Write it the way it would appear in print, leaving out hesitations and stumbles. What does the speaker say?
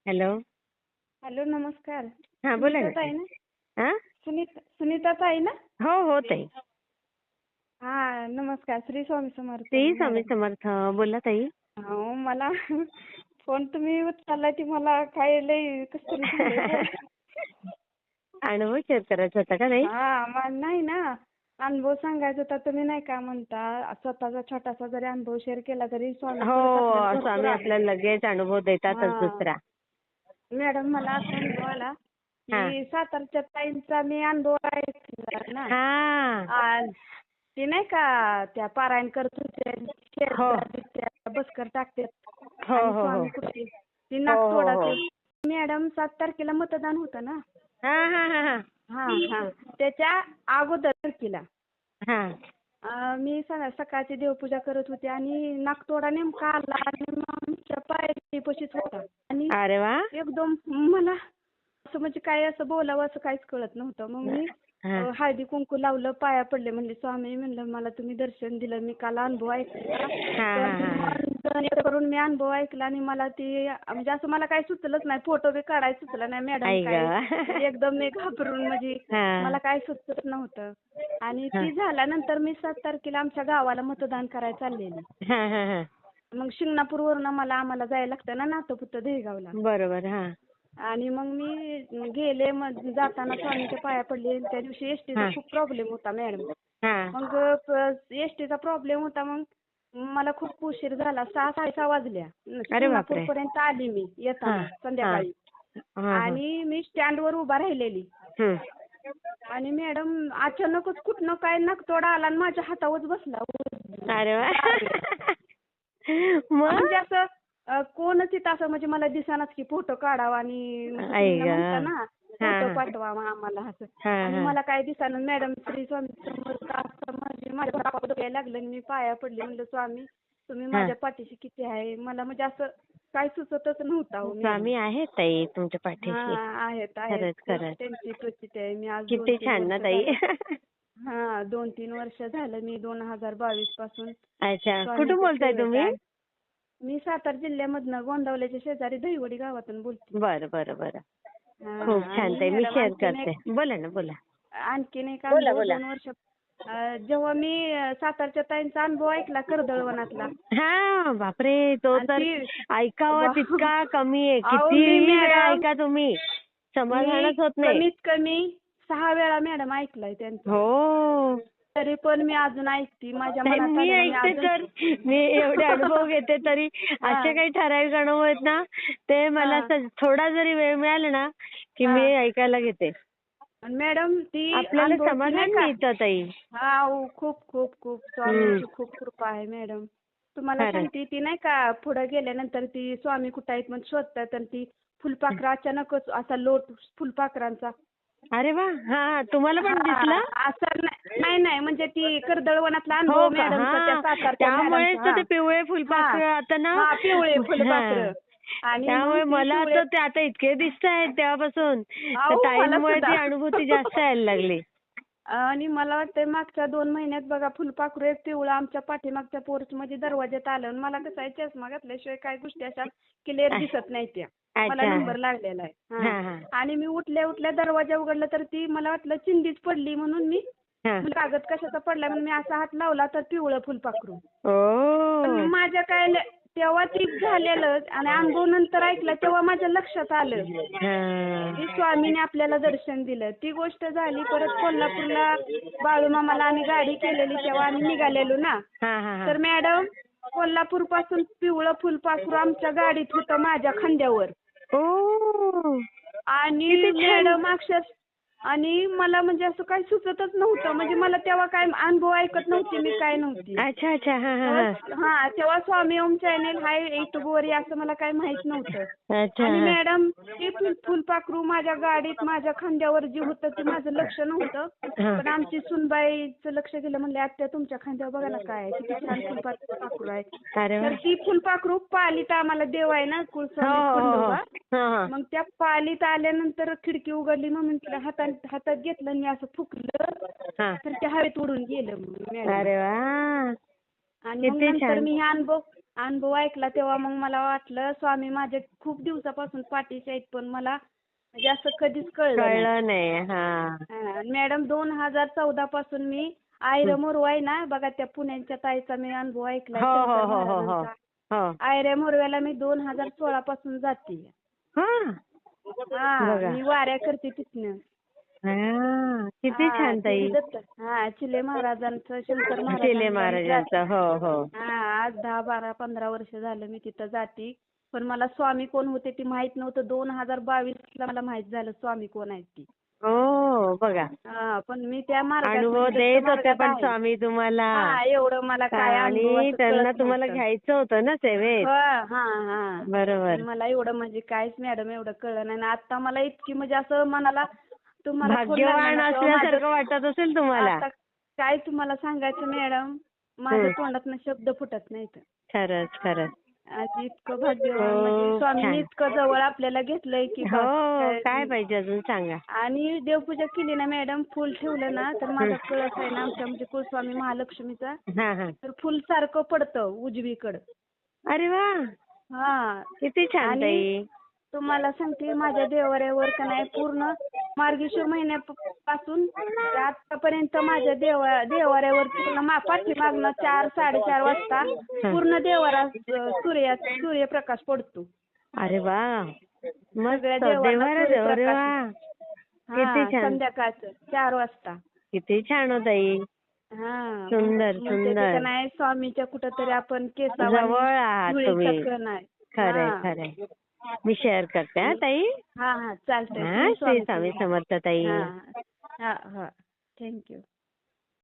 Hello. Hello, नमस्कार. हा, बोला सुनीता ना ताई ताई. ना? हा, सुनीता ताई ना? हो हो ताई. हा, नमस्कार. श्री स्वामी समर्थ तेही स्वामी मॅडम. समर्थ. बोला ताई. हो, मला फोन तुम्ही उचलला की मला काय लय कसं तरी झालंय बोल. अनुभव शेअर करायचा होता का ताई? हा, मला नाही ना अनुभव सांगायचा होता. तुम्ही नाही का म्हणता स्वतःचा छोटासा जरी अनुभव शेअर केला तरी स्वामी हो, परत आपल्याला भरपूर स्वामी आले. आपल्याला लगेच अनुभव देतातच हा, दुसरा. मॅडम मला असा अनुभव आला हा की सातारच्या ताईंचा मी अनुभव ऐकला ना. हा. आणि ते नाही का त्या पारायण करत होते हो शेजारी त्या बसकर टाकतात हो आणि हो हो स्वामी कुठे ती हो हो हो. नागतोडाचे. मॅडम 7 तारखेला मतदान होतं ना. हा हा हा हा हा हा, त्याच्या अगोदर तारखेला हा. मी सकाळची देवपूजा करत होते आणि नागतोडा नेमका आला आणि मग आमच्या पायरीपाशीच होता आणि अरे वा. एकदम मला असं म्हणजे काय असं बोलावं असं काहीच कळत नव्हतं. मग मी हा हळदी कुंकू लावलं, पाया पडले, म्हणले स्वामी म्हणलं मला तुम्ही दर्शन दिलं, मी काल अनुभव ऐकला हा तर हा हा. मन करून मी अनुभव ऐकला आणि मला ती म्हणजे असं मला काही सुचलंच नाही, फोटो बी काढायला सुचला नाही मॅडम. आई काय ग. एकदम मी घाबरून म्हणजे हा मला काय सुचत नव्हतं. आणि हा ती झाल्यानंतर मी 7 तारखेला आमच्या गावाला मतदान करायला चाललेली. हा हा हा. मग शिंगणापूरवरून आम्हाला जायला लागतं ना नातोपुतं दहेगावला. बरोबर. हा आणि मग मी गेले, मग जाताना स्वामींच्या पाया पडले. त्या दिवशी एसटीचा हा खूप प्रॉब्लेम होता मॅडम. हा. मग एसटीचा प्रॉब्लेम होता, मग मला खूप उशीर झाला. 6:30 वाजल्या. अरे बापरे. शिंगणापूरपर्यंत आली मी हा येताना हा संध्याकाळी. हा हा. आणि मी स्टँडवर उभा राहिलेली हम्म. आणि मॅडम अचानकच कुठनं काय नागतोडा आला आणि माझ्या हातावर बसला. अरे वा. मग म्हणजे असं कोणच इथं असं म्हणजे मला दिसेनाच की फोटो काढावा आणि म्हणजे आई तुम्ही ना ग. म्हणता ना हा फोटो हा पाठवा आम्हाला असं. हा आणि हा. मला काय दिसेना मॅडम. श्री स्वामी समर्थ असं म्हणजे माझ्या डोक्यात यायला लागलं आणि मी पाया पडले, म्हणलं स्वामी तुम्ही हा. माझ्या पाठीशी किती आहे. मला म्हणजे असं काय सुचतच नव्हतं हो मॅडम. स्वामी आहेत ताई तुमच्या हा, पाठीशी. आहेत आहेत खरंच खूप खरंच. त्यांची प्रचिती आहे. मी आज किती 2-3 छान ना वर्ष ताई. झालं. हा, 2-3 वर्ष झालं मी 2022 पासून अच्छा, कुठून स्वामींच्या बोलताय सेवेत तुम्ही? आहे. मी सातारा जिल्ह्यामधनं गोंदावल्याच्या शेजारी दहिवडी गावातून बोलते. बरं बरं बरं. खूप हा, छान आणि ताई, मी मॅडम शेअर करते. बोला ना बोला. आणखीन एक बोला अनुभव बोला. 2 वर्ष जेव्हा मी सातारच्या ताईंचा अनुभव ऐकला कर्दळवनातला. हा बापरे, तो आणि तर ती ऐकावा तितका कमी आहे. अहो मी कितीही वेळा मॅडम ऐका तुम्ही, मी समाधानच होत नाही. कमीत कमी 6 वेळा मॅडम ऐकलंय त्यांचं. हो तरी पण मी अजून ऐकते. माझ्या ताई, मनात मी आलं ना मी ऐकते अजून तर मी एवढे अनुभव घेते तरी हा असे काही ठराविक अनुभव आहेत ना, ते मला हा असं थोडा जरी वेळ मिळाला ना की हा. मी ऐकायला घेते. आणि मॅडम ती आपल्याला अनुभव ती नाही समाधान का. मिळतं ताई. हा, खूप खूप खूप हम्म. स्वामींची खूप कृपा आहे मॅडम. तुम्हाला खरंच. सांगते ती नाही का पुढे गेल्यानंतर ती स्वामी कुठं आहेत म्हणून शोधतात आणि ती फुलपाखरं अचानकच असा लोट फुलपाखरांचा. अरे वा. हा हा, तुम्हाला पण हा, दिसलं? असं नाही नाही म्हणजे ती कर्दळवनातला हो अनुभव का? मॅडमचा त्या हा, सातारच्या त्यामुळेच मॅडमचा. तर हा ते पिवळे हा फुलपाखरं आता ना. हा, पिवळे हा, फुलपाखरं. आणि मग त्यामुळे ती मला पिवळे तर ते आता इतके दिसत आहेत तेव्हापासून. तर अहो मला ताईंमुळे सुद्धा. ती अनुभूती जास्त यायला लागली. आणि मला वाटतंय मागच्या 2 महिन्यात बघा फुलपाखरू एक पिवळं आमच्या पाठीमागच्या पोर्चमध्ये दरवाज्यात आलं आणि मला कसं आहे चष्मा घातल्याशिवाय काही गोष्टी अशा क्लिअर दिसत नाही त्या. मला अच्छा. नंबर लागलेला आहे. हा, हा हा आणि मी उठल्या दरवाजा उघडला तर ती मला वाटलं चिंधीच पडली म्हणून मी हा. कागद कशाचा पडला म्हणून मी असा हात लावला तर पिवळं फुलपाखरू. पण ओ. माझ्या काय तेव्हा ती झालेलं आणि अनुभव नंतर ऐकला तेव्हा माझ्या लक्षात आलं हा. की स्वामीने आपल्याला दर्शन दिलं. ती गोष्ट झाली. परत कोल्हापूरला बाळूमामाला आम्ही गाडी केलेली तेव्हा आम्ही निघालेलो ना. हा हा हा. तर मॅडम कोल्हापूर पासून पिवळं फुलपाखरू आमच्या गाडीत होतं माझ्या खांद्यावर. ओ. आणि किती छान. मॅडम आणि मला म्हणजे असं काही सुचतच नव्हतं. म्हणजे मला तेव्हा काय अनुभव ऐकत नव्हते मी, काय नव्हती. अच्छा अच्छा. हा हा तेव्हा हा. हा, तेव्हा स्वामी ओम चॅनेल हाय युट्यूबवर असं मला काही माहित नव्हतं. अच्छा. आणि हा. मॅडम ती फुलपाखरू माझ्या गाडीत माझ्या खांद्यावर जी होतं ते माझं लक्ष नव्हतं. हा. पण आमची सुनबाईचं लक्ष गेलं. म्हणले आत्या तुमच्या खांद्यावर बघा ना काय आहे, किती छान फुलपाखरू आहे. अरे वा. तर ती फुलपाखरू पालीत आम्हाला देव आहे ना हो कुलस्वामी हो हो. खंडोबा. हा हा. मग त्या पालीत आल्यानंतर खिडकी उघडली. मग म्हटलं हातात घेतलं आणि असं फुकलं हा. तर त्या हवेत उडून गेलं मॅडम. अरे वा. आणि मग किती नंतर छान. मी हा अनुभव अनुभव ऐकला तेव्हा मग मला वाटलं स्वामी माझ्या खूप दिवसापासून पाठीशी आहेत, पण मला म्हणजे असं कधीच कळलं नाही. कळलं नाही. हा. मॅडम 2014 पासून मी आयरन मोरवा आहे ना बघा, त्या पुण्याच्या ताईचा मी अनुभव ऐकलाय हो हो शंकर हो हो हो महाराजांचा. हो. आयरन मोरव्याला मी 2016 पासून जाते. हा. बघा. मी वाऱ्या करते तिथनं. हा. किती छान ताई. चिले महाराजांचं, शंकर चिले महाराजांचं मी महाराजांचं. जाते. हो हो. आज 10, 12, 15 वर्ष झालं मी तिथं जाते. पण मला स्वामी कोण होते ते माहित नव्हतं. 2022 ला मला माहित झालं स्वामी कोण आहेत ती. हो बघा. पण मी त्या मार्गात अनुभव म्हणजे देत दत्त होते मार्गात पण आहे. स्वामी तुम्हाला. एवढं मला काय आणि अनुभवाचं त्यांना कळत तुम्हाला नव्हतं. घ्यायचं होतं ना सेवेत. बरोबर. मला एवढं म्हणजे काहीच मॅडम एवढं कळलं नाही. आता मला इतकी म्हणजे असं मनाला तुम्हाला फोन लागला भाग्यवान ना तेव्हा असल्यासारखं वाटत असेल तुम्हाला. आता काय तुम्हाला सांगायचं मॅडम, माझ्या तोंडातनं शब्द फुटत नाहीत. खरंच खरंच. आज इतकं भाग्यवान म्हणजे स्वामींनी इतकं जवळ आपल्याला घेतलंय की हो. बस काय पाहिजे अजून सांगा. आणि देवपूजा केली ना मॅडम, फुल ठेवलं ना तर माझा कळस आहे ना आमच्या म्हणजे कुलस्वामी महालक्ष्मीचा, हा हा. तर फुल सारखं पडतं उजवीकडं. अरे वा. किती छान आणि ताई. तुम्हाला सांगते माझ्या देवाऱ्यावर का नाही पूर्ण मार्गशीर्ष महिन्यापासून ते आतापर्यंत माझ्या देवाऱ्यावर पूर्ण पाठीमागनं 4, 4:30 वाजता पूर्ण देवारात सूर्यप्रकाश पडतो. अरे वा. मस्त. सगळ्या देवांना अरे वा. किती छान. संध्याकाळचं 4 वाजता. किती छान हो ताई. सुंदर म्हणजे सुंदर. तिथं नाही स्वामीच्या कुठंतरी आपण जवळ आहात तुम्ही. नाही. खरंय खरंय. मी शेअर करते हा ताई. चालतंय. श्री स्वामी समर्थ ताई. थँक्यू.